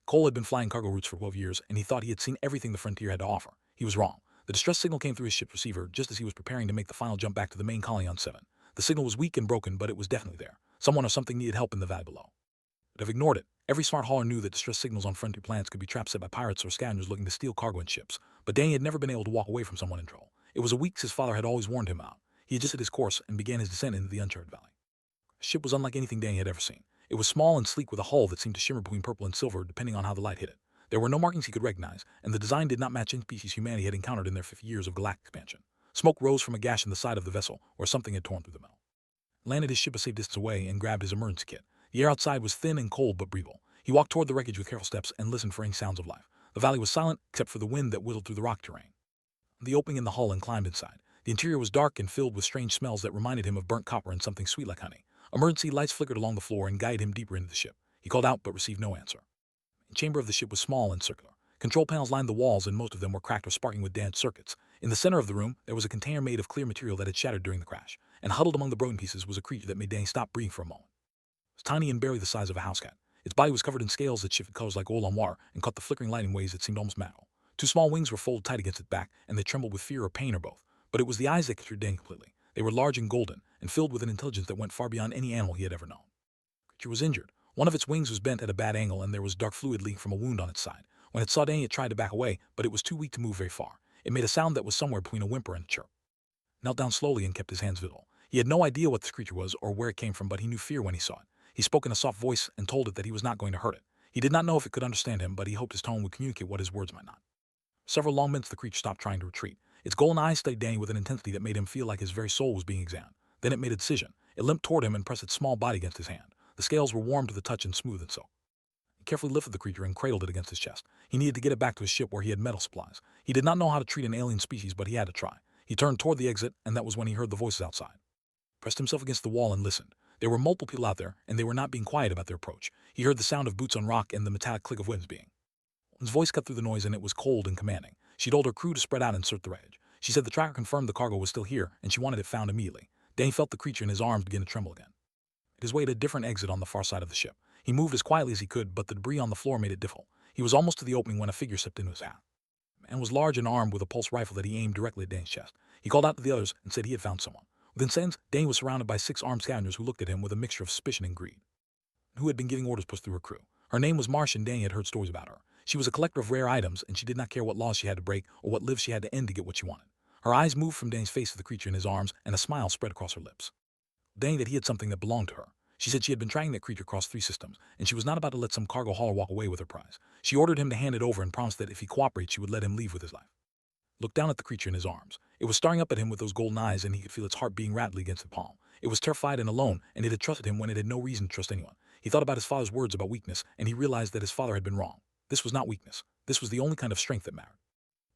Cole had been flying cargo routes for 12 years, and he thought he had seen everything the frontier had to offer. He was wrong. The distress signal came through his ship's receiver just as he was preparing to make the final jump back to the main colony on 7. The signal was weak and broken, but it was definitely there. Someone or something needed help in the valley below. But have ignored it. Every smart hauler knew that distress signals on frontier planets could be traps set by pirates or scavengers looking to steal cargo and ships. But Danny had never been able to walk away from someone in trouble. It was a weeks his father had always warned him about. He adjusted his course and began his descent into the uncharted valley. The ship was unlike anything Danny had ever seen. It was small and sleek with a hull that seemed to shimmer between purple and silver depending on how the light hit it. There were no markings he could recognize, and the design did not match any species humanity had encountered in their 50 years of galactic expansion. Smoke rose from a gash in the side of the vessel, where something had torn through the metal. Landed his ship a safe distance away and grabbed his emergency kit. The air outside was thin and cold but breathable. He walked toward the wreckage with careful steps and listened for any sounds of life. The valley was silent except for the wind that whistled through the rock terrain. The opening in the hull and climbed inside. The interior was dark and filled with strange smells that reminded him of burnt copper and something sweet like honey. Emergency lights flickered along the floor and guided him deeper into the ship. He called out but received no answer. The chamber of the ship was small and circular. Control panels lined the walls and most of them were cracked or sparking with damaged circuits. In the center of the room, there was a container made of clear material that had shattered during the crash, and huddled among the broken pieces was a creature that made Danny stop breathing for a moment. It was tiny and barely the size of a house cat. Its body was covered in scales that shifted colors like oil on water and caught the flickering light in ways that seemed almost magical. Two small wings were folded tight against its back, and they trembled with fear or pain or both. But it was the eyes that captured Danny completely. They were large and golden, and filled with an intelligence that went far beyond any animal he had ever known. The creature was injured. One of its wings was bent at a bad angle, and there was dark fluid leaking from a wound on its side. When it saw Danny, it tried to back away, but it was too weak to move very far. It made a sound that was somewhere between a whimper and a chirp. Knelt down slowly and kept his hands visible. He had no idea what this creature was or where it came from, but he knew fear when he saw it. He spoke in a soft voice and told it that he was not going to hurt it. He did not know if it could understand him, but he hoped his tone would communicate what his words might not. For several long minutes the creature stopped trying to retreat. Its golden eyes studied Danny with an intensity that made him feel like his very soul was being examined. Then it made a decision. It limped toward him and pressed its small body against his hand. The scales were warm to the touch and smooth and silk. He carefully lifted the creature and cradled it against his chest. He needed to get it back to his ship where he had metal supplies. He did not know how to treat an alien species, but he had to try. He turned toward the exit, and that was when he heard the voices outside. He pressed himself against the wall and listened. There were multiple people out there, and they were not being quiet about their approach. He heard the sound of boots on rock and the metallic click of winds being. His voice cut through the noise, and it was cold and commanding. She told her crew to spread out and search the wreckage. She said the tracker confirmed the cargo was still here, and she wanted it found immediately. Danny felt the creature in his arms begin to tremble again. It his way to a different exit on the far side of the ship. He moved as quietly as he could, but the debris on the floor made it difficult. He was almost to the opening when a figure stepped into his path. The man was large and armed with a pulse rifle that he aimed directly at Danny's chest. He called out to the others and said he had found someone. Within seconds, Danny was surrounded by 6 armed scavengers who looked at him with a mixture of suspicion and greed. Who had been giving orders pushed through her crew. Her name was Marsh, and Danny had heard stories about her. She was a collector of rare items, and she did not care what laws she had to break or what lives she had to end to get what she wanted. Her eyes moved from Danny's face to the creature in his arms, and a smile spread across her lips. Danny that he had something that belonged to her. She said she had been tracking that creature across 3 systems, and she was not about to let some cargo hauler walk away with her prize. She ordered him to hand it over and promised that if he cooperated, she would let him leave with his life. Looked down at the creature in his arms. It was staring up at him with those golden eyes, and he could feel its heart beating rapidly against the palm. It was terrified and alone, and it had trusted him when it had no reason to trust anyone. He thought about his father's words about weakness, and he realized that his father had been wrong. This was not weakness. This was the only kind of strength that mattered.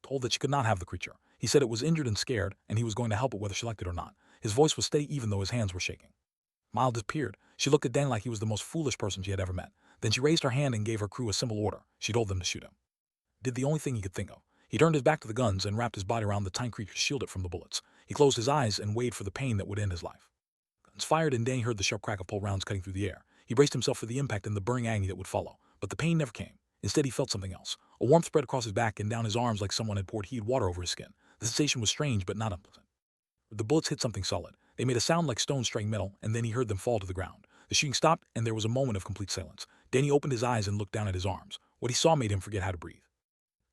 Told that she could not have the creature. He said it was injured and scared, and he was going to help it whether she liked it or not. His voice was steady even though his hands were shaking. Mile disappeared. She looked at Danny like he was the most foolish person she had ever met. Then she raised her hand and gave her crew a simple order. She told them to shoot him. Did the only thing he could think of. He turned his back to the guns and wrapped his body around the tiny creature to shield it from the bullets. He closed his eyes and waited for the pain that would end his life. Guns fired, and Danny heard the sharp crack of pole rounds cutting through the air. He braced himself for the impact and the burning agony that would follow. But the pain never came. Instead, he felt something else. A warmth spread across his back and down his arms like someone had poured heated water over his skin. The sensation was strange but not unpleasant. The bullets hit something solid. They made a sound like stones striking metal, and then he heard them fall to the ground. The shooting stopped, and there was a moment of complete silence. Danny opened his eyes and looked down at his arms. What he saw made him forget how to breathe.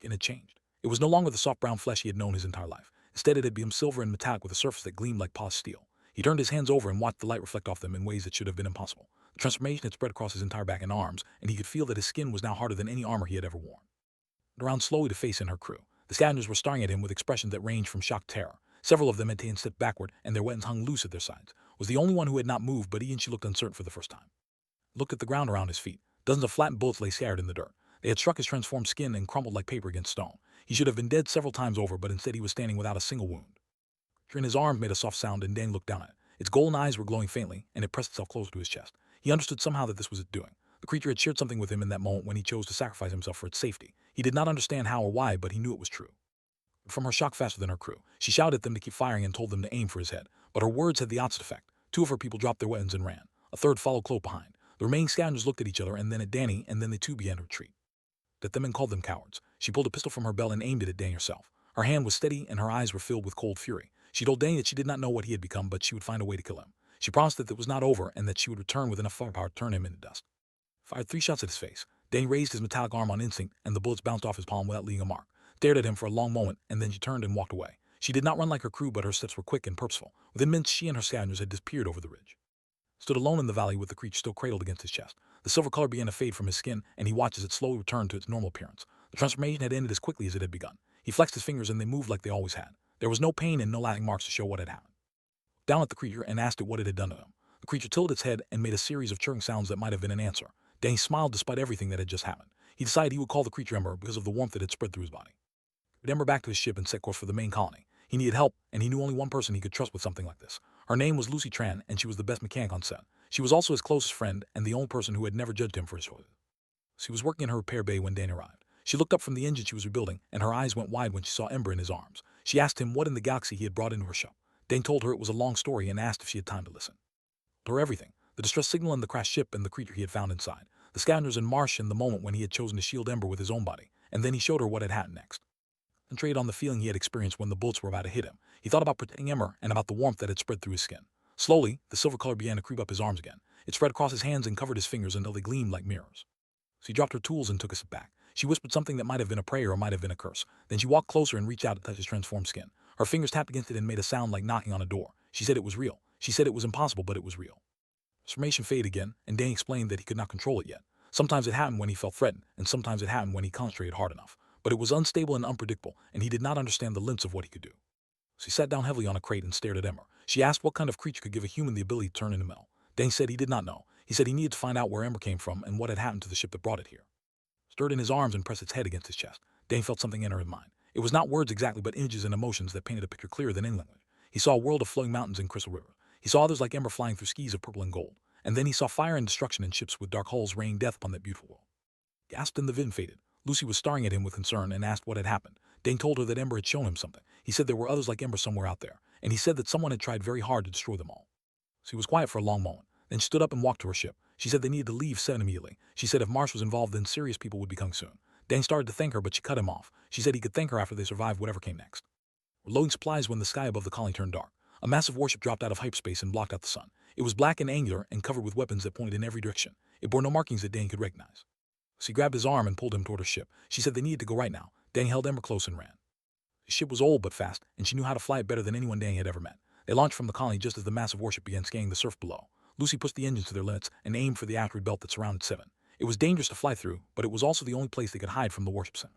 It had changed. It was no longer the soft brown flesh he had known his entire life. Instead, it had become silver and metallic with a surface that gleamed like polished steel. He turned his hands over and watched the light reflect off them in ways that should have been impossible. The transformation had spread across his entire back and arms, and he could feel that his skin was now harder than any armor he had ever worn. He turned around slowly to face in her crew. The scavengers were staring at him with expressions that ranged from shock to terror. Several of them had taken steps backward, and their weapons hung loose at their sides. Was the only one who had not moved, but he and she looked uncertain for the first time. Looked at the ground around his feet. Dozens of flattened bullets lay scattered in the dirt. They had struck his transformed skin and crumbled like paper against stone. He should have been dead several times over, but instead he was standing without a single wound. The creature in his arms made a soft sound, and Danny looked down at it. Its golden eyes were glowing faintly, and it pressed itself closer to his chest. He understood somehow that this was its doing. The creature had shared something with him in that moment when he chose to sacrifice himself for its safety. He did not understand how or why, but he knew it was true. From her shock faster than her crew, she shouted at them to keep firing and told them to aim for his head. But her words had the opposite effect. 2 of her people dropped their weapons and ran. A third followed close behind. The remaining scavengers looked at each other and then at Danny, and then they too began to retreat. at them and called them cowards. She pulled a pistol from her belt and aimed it at Dane herself. Her hand was steady and her eyes were filled with cold fury. She told Dane that she did not know what he had become, but she would find a way to kill him. She promised that it was not over and that she would return with enough firepower to turn him into dust. Fired 3 shots at his face. Dane raised his metallic arm on instinct, and the bullets bounced off his palm without leaving a mark. Stared at him for a long moment, and then she turned and walked away. She did not run like her crew, but her steps were quick and purposeful. Within minutes, she and her scavengers had disappeared over the ridge. Stood alone in the valley with the creature still cradled against his chest. The silver color began to fade from his skin, and he watched as it slowly returned to its normal appearance. The transformation had ended as quickly as it had begun. He flexed his fingers, and they moved like they always had. There was no pain and no lasting marks to show what had happened. Down at the creature and asked it what it had done to him. The creature tilted its head and made a series of chirring sounds that might have been an answer. Dane smiled despite everything that had just happened. He decided he would call the creature Ember because of the warmth that had spread through his body. He put Ember back to his ship and set course for the main colony. He needed help, and he knew only one person he could trust with something like this. Her name was Lucy Tran, and she was the best mechanic on set. She was also his closest friend and the only person who had never judged him for his choices. She was working in her repair bay when Dane arrived. She looked up from the engine she was rebuilding, and her eyes went wide when she saw Ember in his arms. She asked him what in the galaxy he had brought into her shop. Dane told her it was a long story and asked if she had time to listen. Told her everything: the distress signal and the crashed ship and the creature he had found inside, the scavengers in Marsh and the moment when he had chosen to shield Ember with his own body, and then he showed her what had happened next. Concentrated on the feeling he had experienced when the bullets were about to hit him. He thought about protecting Ember and about the warmth that had spread through his skin. Slowly, the silver color began to creep up his arms again. It spread across his hands and covered his fingers until they gleamed like mirrors. She dropped her tools and took a step back. She whispered something that might have been a prayer or might have been a curse. Then she walked closer and reached out to touch his transformed skin. Her fingers tapped against it and made a sound like knocking on a door. She said it was real. She said it was impossible, but it was real. Transformation faded again, and Dane explained that he could not control it yet. Sometimes it happened when he felt threatened, and sometimes it happened when he concentrated hard enough. But it was unstable and unpredictable, and he did not understand the limits of what he could do. So he sat down heavily on a crate and stared at Ember. She asked what kind of creature could give a human the ability to turn into metal. Dane said he did not know. He said he needed to find out where Ember came from and what had happened to the ship that brought it here. Stirred in his arms and pressed its head against his chest. Dane felt something enter his mind. It was not words exactly, but images and emotions that painted a picture clearer than any language. He saw a world of flowing mountains and crystal rivers. He saw others like Ember flying through skis of purple and gold. And then he saw fire and destruction in ships with dark hulls raining death upon that beautiful world. Gasped and the vision faded. Lucy was staring at him with concern and asked what had happened. Dane told her that Ember had shown him something. He said there were others like Ember somewhere out there, and he said that someone had tried very hard to destroy them all. She was quiet for a long moment. Then she stood up and walked to her ship. She said they needed to leave 7 immediately. She said if Marsh was involved, then serious people would be coming soon. Dane started to thank her, but she cut him off. She said he could thank her after they survived whatever came next. We're loading supplies when the sky above the colony turned dark. A massive warship dropped out of hyperspace and blocked out the sun. It was black and angular and covered with weapons that pointed in every direction. It bore no markings that Dane could recognize. She grabbed his arm and pulled him toward her ship. She said they needed to go right now. Dane held Ember close and ran. The ship was old but fast, and she knew how to fly it better than anyone Dane had ever met. They launched from the colony just as the massive warship began scanning the surf below. Lucy pushed the engines to their limits and aimed for the asteroid belt that surrounded 7. It was dangerous to fly through, but it was also the only place they could hide from the warship center.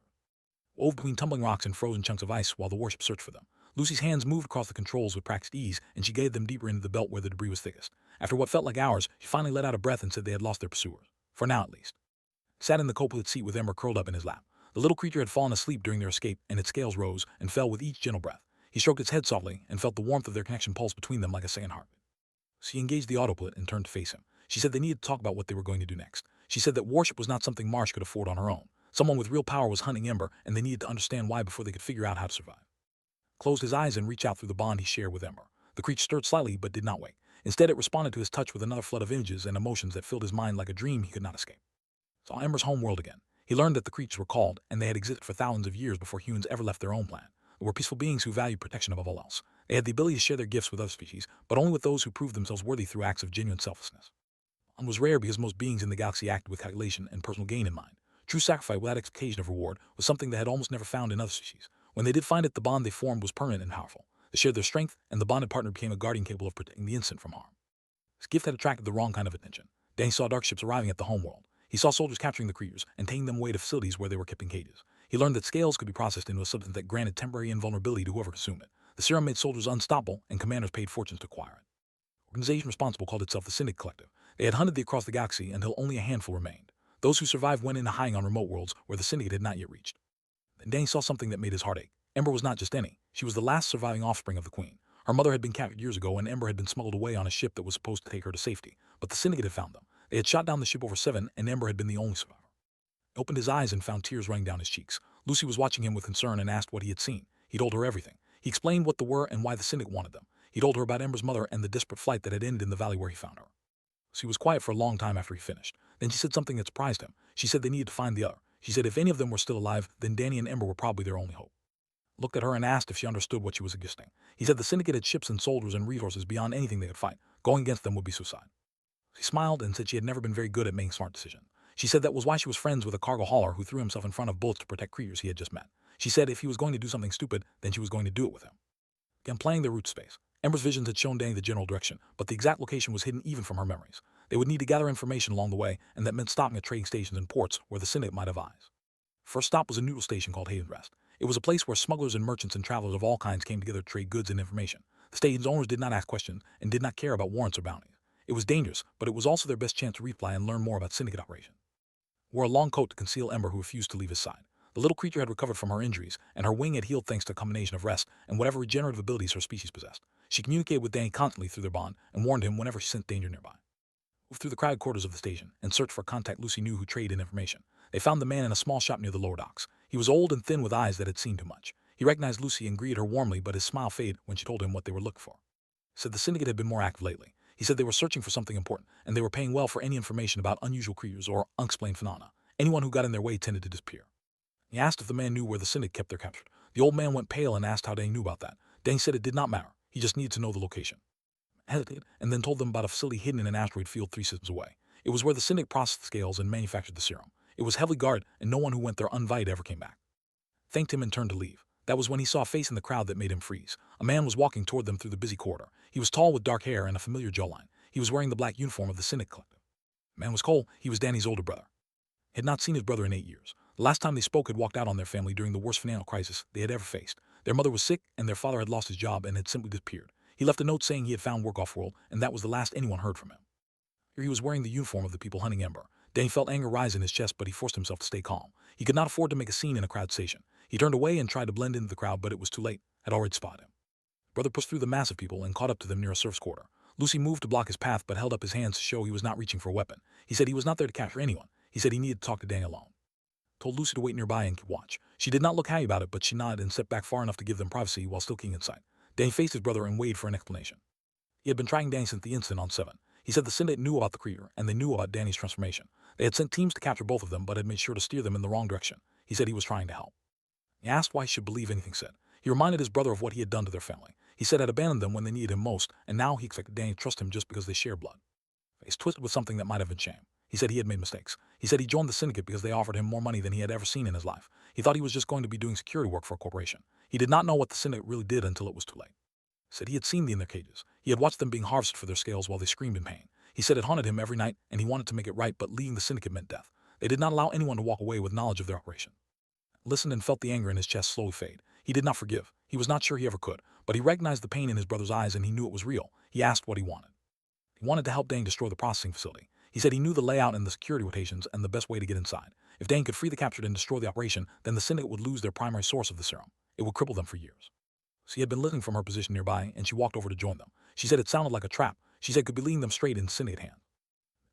Wove between tumbling rocks and frozen chunks of ice while the warship searched for them. Lucy's hands moved across the controls with practiced ease, and she guided them deeper into the belt where the debris was thickest. After what felt like hours, she finally let out a breath and said they had lost their pursuers. For now, at least. Sat in the co-pilot seat with Ember curled up in his lap. The little creature had fallen asleep during their escape, and its scales rose and fell with each gentle breath. He stroked its head softly and felt the warmth of their connection pulse between them like a second heartbeat. She engaged the autopilot and turned to face him. She said they needed to talk about what they were going to do next. She said that warship was not something Marsh could afford on her own. Someone with real power was hunting Ember, and they needed to understand why before they could figure out how to survive. Closed his eyes and reached out through the bond he shared with Ember. The creature stirred slightly but did not wake. Instead, it responded to his touch with another flood of images and emotions that filled his mind like a dream he could not escape. Saw Ember's home world again. He learned that the creatures were called, and they had existed for thousands of years before humans ever left their own planet. They were peaceful beings who valued protection above all else. They had the ability to share their gifts with other species, but only with those who proved themselves worthy through acts of genuine selflessness. Bond was rare because most beings in the galaxy acted with calculation and personal gain in mind. True sacrifice without expectation of reward was something they had almost never found in other species. When they did find it, the bond they formed was permanent and powerful. They shared their strength, and the bonded partner became a guardian capable of protecting the innocent from harm. His gift had attracted the wrong kind of attention. Danny saw dark ships arriving at the homeworld. He saw soldiers capturing the creatures and taking them away to facilities where they were kept in cages. He learned that scales could be processed into a substance that granted temporary invulnerability to whoever consumed it. The serum made soldiers unstoppable, and commanders paid fortunes to acquire it. The organization responsible called itself the Syndicate Collective. They had hunted across the galaxy until only a handful remained. Those who survived went into hiding on remote worlds where the Syndicate had not yet reached. Then Danny saw something that made his heart ache. Ember was not just any. She was the last surviving offspring of the Queen. Her mother had been captured years ago, and Ember had been smuggled away on a ship that was supposed to take her to safety. But the Syndicate had found them. They had shot down the ship over 7, and Ember had been the only survivor. He opened his eyes and found tears running down his cheeks. Lucy was watching him with concern and asked what he had seen. He told her everything. He explained what they were and why the Syndicate wanted them. He told her about Ember's mother and the desperate flight that had ended in the valley where he found her. She was quiet for a long time after he finished. Then she said something that surprised him. She said they needed to find the other. She said if any of them were still alive, then Danny and Ember were probably their only hope. Looked at her and asked if she understood what she was suggesting. He said the Syndicate had ships and soldiers and resources beyond anything they could fight. Going against them would be suicide. She smiled and said she had never been very good at making smart decisions. She said that was why she was friends with a cargo hauler who threw himself in front of bullets to protect creatures he had just met. She said if he was going to do something stupid, then she was going to do it with him. Again, playing their route space. Ember's visions had shown Danny the general direction, but the exact location was hidden even from her memories. They would need to gather information along the way, and that meant stopping at trading stations and ports where the Syndicate might have eyes. First stop was a neutral station called Haven Rest. It was a place where smugglers and merchants and travelers of all kinds came together to trade goods and information. The station's owners did not ask questions and did not care about warrants or bounties. It was dangerous, but it was also their best chance to reply and learn more about Syndicate operations. Wore a long coat to conceal Ember, who refused to leave his side. The little creature had recovered from her injuries, and her wing had healed thanks to a combination of rest and whatever regenerative abilities her species possessed. She communicated with Danny constantly through their bond and warned him whenever she sensed danger nearby. Moved through the crowded quarters of the station and searched for a contact Lucy knew who traded information. They found the man in a small shop near the lower docks. He was old and thin with eyes that had seen too much. He recognized Lucy and greeted her warmly, but his smile faded when she told him what they were looking for. He said the Syndicate had been more active lately. He said they were searching for something important, and they were paying well for any information about unusual creatures or unexplained phenomena. Anyone who got in their way tended to disappear. He asked if the man knew where the Syndicate kept their captured. The old man went pale and asked how Danny knew about that. Danny said it did not matter. He just needed to know the location. Hesitated, and then told them about a facility hidden in an asteroid field 3 systems away. It was where the Syndicate processed the scales and manufactured the serum. It was heavily guarded, and no one who went there uninvited ever came back. Thanked him and turned to leave. That was when he saw a face in the crowd that made him freeze. A man was walking toward them through the busy corridor. He was tall with dark hair and a familiar jawline. He was wearing the black uniform of the Syndicate Collective. The man was Cole. He was Danny's older brother. He had not seen his brother in 8 years. The last time they spoke had walked out on their family during the worst financial crisis they had ever faced. Their mother was sick, and their father had lost his job and had simply disappeared. He left a note saying he had found work off-world, and that was the last anyone heard from him. Here he was wearing the uniform of the people hunting Ember. Danny felt anger rise in his chest, but he forced himself to stay calm. He could not afford to make a scene in a crowded station. He turned away and tried to blend into the crowd, but it was too late. Had already spotted him. Brother pushed through the mass of people and caught up to them near a surface corridor. Lucy moved to block his path, but held up his hands to show he was not reaching for a weapon. He said he was not there to capture anyone. He said he needed to talk to Danny alone. Told Lucy to wait nearby and keep watch. She did not look happy about it, but she nodded and stepped back far enough to give them privacy while still keeping in sight. Danny faced his brother and waited for an explanation. He had been tracking Danny since the incident on 7. He said the Syndicate knew about the creature, and they knew about Danny's transformation. They had sent teams to capture both of them, but had made sure to steer them in the wrong direction. He said he was trying to help. He asked why he should believe anything said. He reminded his brother of what he had done to their family. He said had abandoned them when they needed him most, and now he expected Danny to trust him just because they shared blood. Face twisted with something that might have been shame. He said he had made mistakes. He said he joined the Syndicate because they offered him more money than he had ever seen in his life. He thought he was just going to be doing security work for a corporation. He did not know what the Syndicate really did until it was too late. He said he had seen them in their cages. He had watched them being harvested for their scales while they screamed in pain. He said it haunted him every night, and he wanted to make it right, but leaving the Syndicate meant death. They did not allow anyone to walk away with knowledge of their operation. Listened and felt the anger in his chest slowly fade. He did not forgive. He was not sure he ever could, but he recognized the pain in his brother's eyes and he knew it was real. He asked what he wanted. He wanted to help Danny destroy the processing facility. He said he knew the layout and the security rotations and the best way to get inside. If Danny could free the captured and destroy the operation, then the Syndicate would lose their primary source of the serum. It would cripple them for years. She had been listening from her position nearby, and she walked over to join them. She said it sounded like a trap. She said it could be leading them straight into Syndicate hands.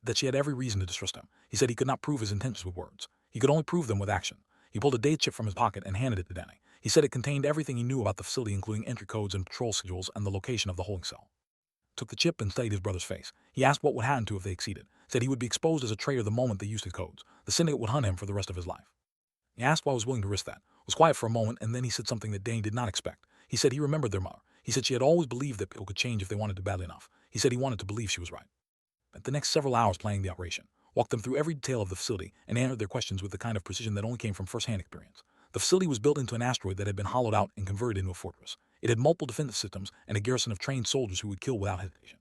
That she had every reason to distrust him. He said he could not prove his intentions with words. He could only prove them with action. He pulled a data chip from his pocket and handed it to Danny. He said it contained everything he knew about the facility, including entry codes and patrol schedules and the location of the holding cell. Took the chip and studied his brother's face. He asked what would happen to if they exceeded. Said he would be exposed as a traitor the moment they used his codes. The Syndicate would hunt him for the rest of his life. He asked why he was willing to risk that. Was quiet for a moment, and then he said something that Danny did not expect. He said he remembered their mother. He said she had always believed that people could change if they wanted to badly enough. He said he wanted to believe she was right. Spent the next several hours planning the operation. Walked them through every detail of the facility and answered their questions with the kind of precision that only came from first-hand experience. The facility was built into an asteroid that had been hollowed out and converted into a fortress. It had multiple defensive systems and a garrison of trained soldiers who would kill without hesitation.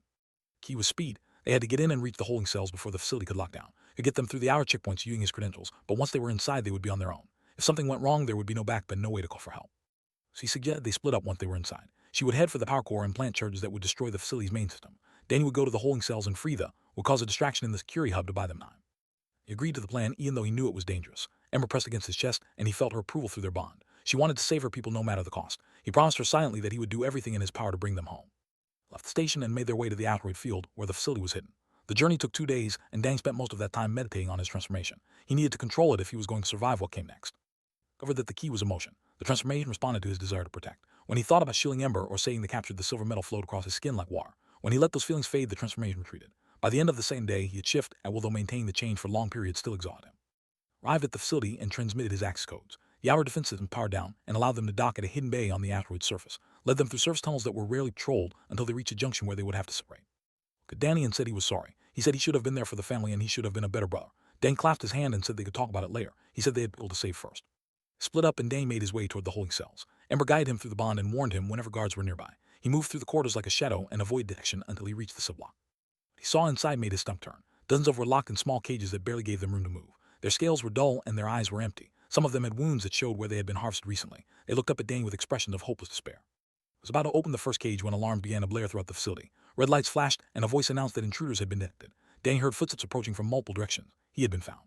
Key was speed. They had to get in and reach the holding cells before the facility could lock down. Could get them through the outer checkpoints using his credentials, but once they were inside, they would be on their own. If something went wrong, there would be no backup and no way to call for help. She suggested they split up once they were inside. She would head for the power core and plant charges that would destroy the facility's main system. Danny would go to the holding cells and free the, would cause a distraction in the security hub to buy them time. He agreed to the plan even though he knew it was dangerous. Ember pressed against his chest, and he felt her approval through their bond. She wanted to save her people no matter the cost. He promised her silently that he would do everything in his power to bring them home. Left the station and made their way to the asteroid field where the facility was hidden. The journey took 2 days, and Danny spent most of that time meditating on his transformation. He needed to control it if he was going to survive what came next. Discovered that the key was emotion. The transformation responded to his desire to protect. When he thought about shielding Ember or saying they captured, the silver metal flowed across his skin like water. When he let those feelings fade, the transformation retreated. By the end of the same day, he had shifted, and although maintaining the change for long periods still exhausted him. arrived at the facility and transmitted his access codes. The outer defense system powered down and allowed them to dock at a hidden bay on the asteroid's surface, led them through surface tunnels that were rarely patrolled until they reached a junction where they would have to separate. Danian said he was sorry. He said he should have been there for the family and he should have been a better brother. Dane clasped his hand and said they could talk about it later. He said they had people to save first. Split up and Dane made his way toward the holding cells. Ember guided him through the bond and warned him whenever guards were nearby. He moved through the corridors like a shadow and avoided detection until he reached the subblock. He saw inside made his stomach turn. Dozens of them were locked in small cages that barely gave them room to move. Their scales were dull and their eyes were empty. Some of them had wounds that showed where they had been harvested recently. They looked up at Dane with expressions of hopeless despair. He was about to open the first cage when alarms began to blare throughout the facility. Red lights flashed, and a voice announced that intruders had been detected. Danny heard footsteps approaching from multiple directions. He had been found.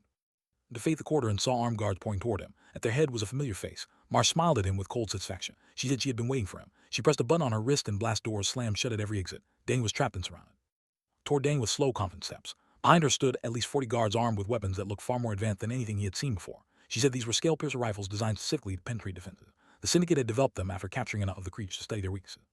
He defaced the corridor and saw armed guards pointing toward him. At their head was a familiar face. Marsh smiled at him with cold satisfaction. She said she had been waiting for him. She pressed a button on her wrist and blast doors slammed shut at every exit. Danny was trapped and surrounded. Toward Danny with slow, confident steps. Behind her stood at least 40 guards armed with weapons that looked far more advanced than anything he had seen before. She said these were scale-piercer rifles designed specifically to penetrate defenses. The Syndicate had developed them after capturing enough of the creatures to study their weaknesses.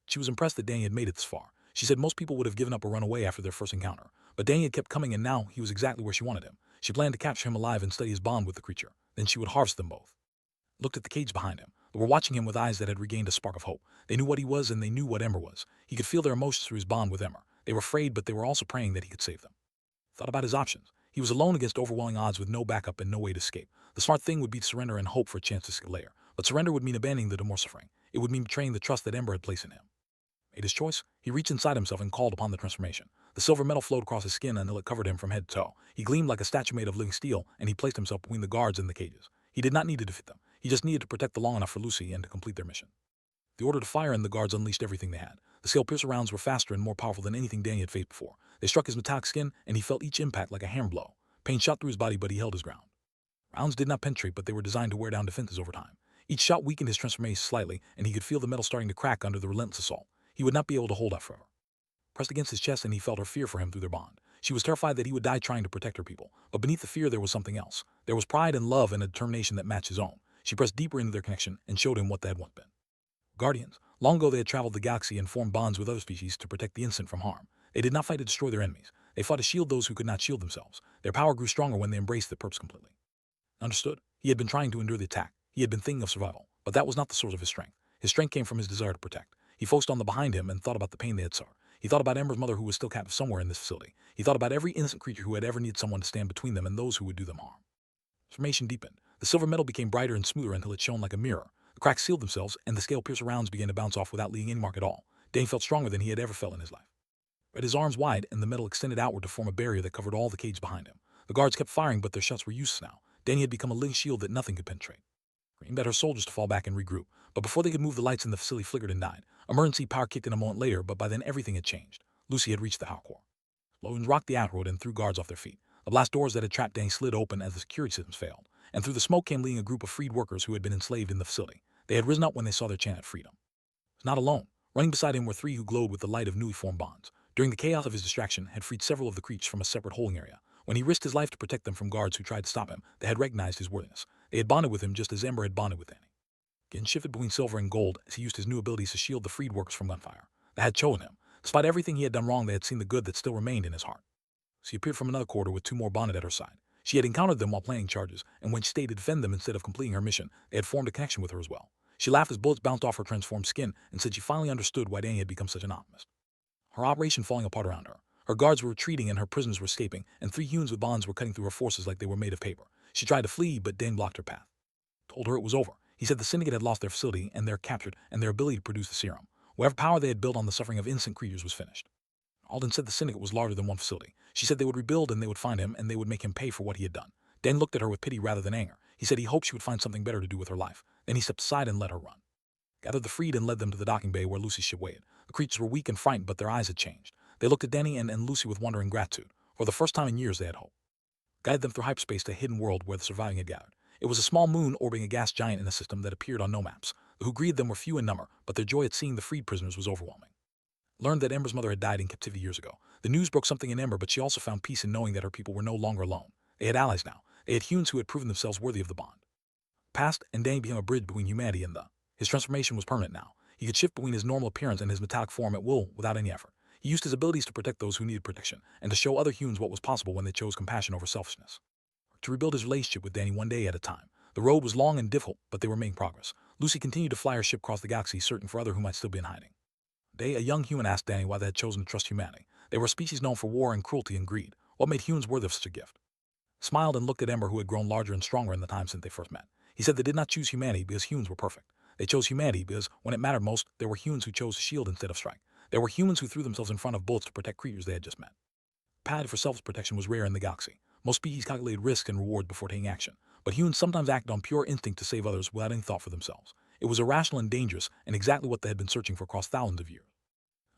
She was impressed that Danny had made it this far. She said most people would have given up or run away after their first encounter, but Danny had kept coming and now he was exactly where she wanted him. She planned to capture him alive and study his bond with the creature. Then she would harvest them both. Looked at the cage behind him. They were watching him with eyes that had regained a spark of hope. They knew what he was and they knew what Ember was. He could feel their emotions through his bond with Ember. They were afraid, but they were also praying that he could save them. Thought about his options. He was alone against overwhelming odds with no backup and no way to escape. The smart thing would be to surrender and hope for a chance to escape later. But surrender would mean abandoning the more suffering. It would mean betraying the trust that Ember had placed in him. Made his choice, he reached inside himself and called upon the transformation. The silver metal flowed across his skin until it covered him from head to toe. He gleamed like a statue made of living steel, and he placed himself between the guards and the cages. He did not need to defeat them. He just needed to protect them long enough for Lucy and to complete their mission. The order to fire and the guards unleashed everything they had. The scale-piercer rounds were faster and more powerful than anything Danny had faced before. They struck his metallic skin, and he felt each impact like a hammer blow. Pain shot through his body, but he held his ground. Rounds did not penetrate, but they were designed to wear down defenses over time. Each shot weakened his transformation slightly, and he could feel the metal starting to crack under the relentless assault. He would not be able to hold out forever. Pressed against his chest, and he felt her fear for him through their bond. She was terrified that he would die trying to protect her people, but beneath the fear there was something else. There was pride and love and a determination that matched his own. She pressed deeper into their connection and showed him what they had once been. Guardians. Long ago they had traveled the galaxy and formed bonds with other species to protect the innocent from harm. They did not fight to destroy their enemies. They fought to shield those who could not shield themselves. Their power grew stronger when they embraced the purpose completely. Understood? He had been trying to endure the attack. He had been thinking of survival, but that was not the source of his strength. His strength came from his desire to protect. He focused on the behind him and thought about the pain they had suffered. He thought about Ember's mother who was still captive somewhere in this facility. He thought about every innocent creature who had ever needed someone to stand between them and those who would do them harm. Transformation deepened. The silver metal became brighter and smoother until it shone like a mirror. The cracks sealed themselves, and the scale-piercer rounds began to bounce off without leaving any mark at all. Dane felt stronger than he had ever felt in his life. Spread his arms wide, and the metal extended outward to form a barrier that covered all the cage behind him. The guards kept firing, but their shots were useless now. Danny had become a living shield that nothing could penetrate. Screamed at her soldiers to fall back and regroup, but before they could move, the lights in the facility flickered and died. Emergency power kicked in a moment later, but by then everything had changed. Lucy had reached the power core. Explosions rocked the asteroid and threw guards off their feet. The blast doors that had trapped Danny slid open as the security systems failed, and through the smoke came leading a group of freed workers who had been enslaved in the facility. They had risen up when they saw their chance at freedom. He was not alone. Running beside him were three who glowed with the light of newly formed bonds. During the chaos of his distraction, had freed several of the creatures from a separate holding area. When he risked his life to protect them from guards who tried to stop him, they had recognized his worthiness. They had bonded with him just as Ember had bonded with Danny. Again shifted between silver and gold as he used his new abilities to shield the freed workers from gunfire. They had chosen him. Despite everything he had done wrong, they had seen the good that still remained in his heart. She appeared from another corridor with two more bonded at her side. She had encountered them while planning charges, and when she stayed to defend them instead of completing her mission, they had formed a connection with her as well. She laughed as bullets bounced off her transformed skin and said she finally understood why Danny had become such an optimist. Her operation falling apart around her. Her guards were retreating and her prisoners were escaping, and three humans with bonds were cutting through her forces like they were made of paper. She tried to flee, but Dane blocked her path. Told her it was over. He said the Syndicate had lost their facility and they're captured, and their ability to produce the serum. Whatever power they had built on the suffering of innocent creatures was finished. Alden said the Syndicate was larger than one facility. She said they would rebuild and they would find him and they would make him pay for what he had done. Dan looked at her with pity rather than anger. He said he hoped she would find something better to do with her life. Then he stepped aside and let her run. Gathered the freed and led them to the docking bay where Lucy's ship waited. The creatures were weak and frightened, but their eyes had changed. They looked at Danny and Lucy with wonder and gratitude. For the first time in years they had hope. Guided them through hyperspace to a hidden world where the surviving had gathered. It was a small moon orbiting a gas giant in a system that appeared on no maps. The who greeted them were few in number, but their joy at seeing the freed prisoners was overwhelming. Learned that Ember's mother had died in captivity years ago. The news broke something in Ember, but she also found peace in knowing that her people were no longer alone. They had allies now. They had humans who had proven themselves worthy of the bond. Past, and Danny became a bridge between humanity and the. His transformation was permanent now. He could shift between his normal appearance and his metallic form at will without any effort. He used his abilities to protect those who needed protection, and to show other humans what was possible when they chose compassion over selfishness. to rebuild his relationship with Danny one day at a time. The road was long and difficult, but they were making progress. Lucy continued to fly her ship across the galaxy, searching for others who might still be in hiding. Day, a young human asked Danny why they had chosen to trust humanity. They were a species known for war and cruelty and greed. What made humans worthy of such a gift? Smiled and looked at Ember, who had grown larger and stronger in the time since they first met. He said they did not choose humanity because humans were perfect. They chose humanity because, when it mattered most, there were humans who chose to shield instead of strike. There were humans who threw themselves in front of bullets to protect creatures they had just met. Pad for self-protection was rare in the galaxy. Most species calculated risks and rewards before taking action, but humans sometimes acted on pure instinct to save others without any thought for themselves. It was irrational and dangerous, and exactly what they had been searching for across thousands of years.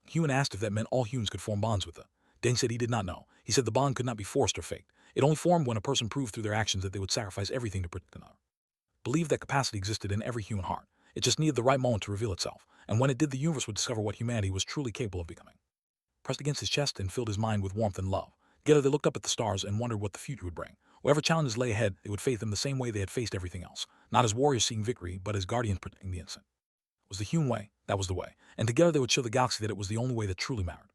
Human asked if that meant all humans could form bonds with them. Danny said he did not know. He said the bond could not be forced or faked. It only formed when a person proved through their actions that they would sacrifice everything to protect another. Believed that capacity existed in every human heart. It just needed the right moment to reveal itself, and when it did, the universe would discover what humanity was truly capable of becoming. Pressed against his chest and filled his mind with warmth and love. Together they looked up at the stars and wondered what the future would bring. Whatever challenges lay ahead, they would face them the same way they had faced everything else. Not as warriors seeking victory, but as guardians protecting the innocent. It was the human way, that was the way. And together they would show the galaxy that it was the only way that truly mattered.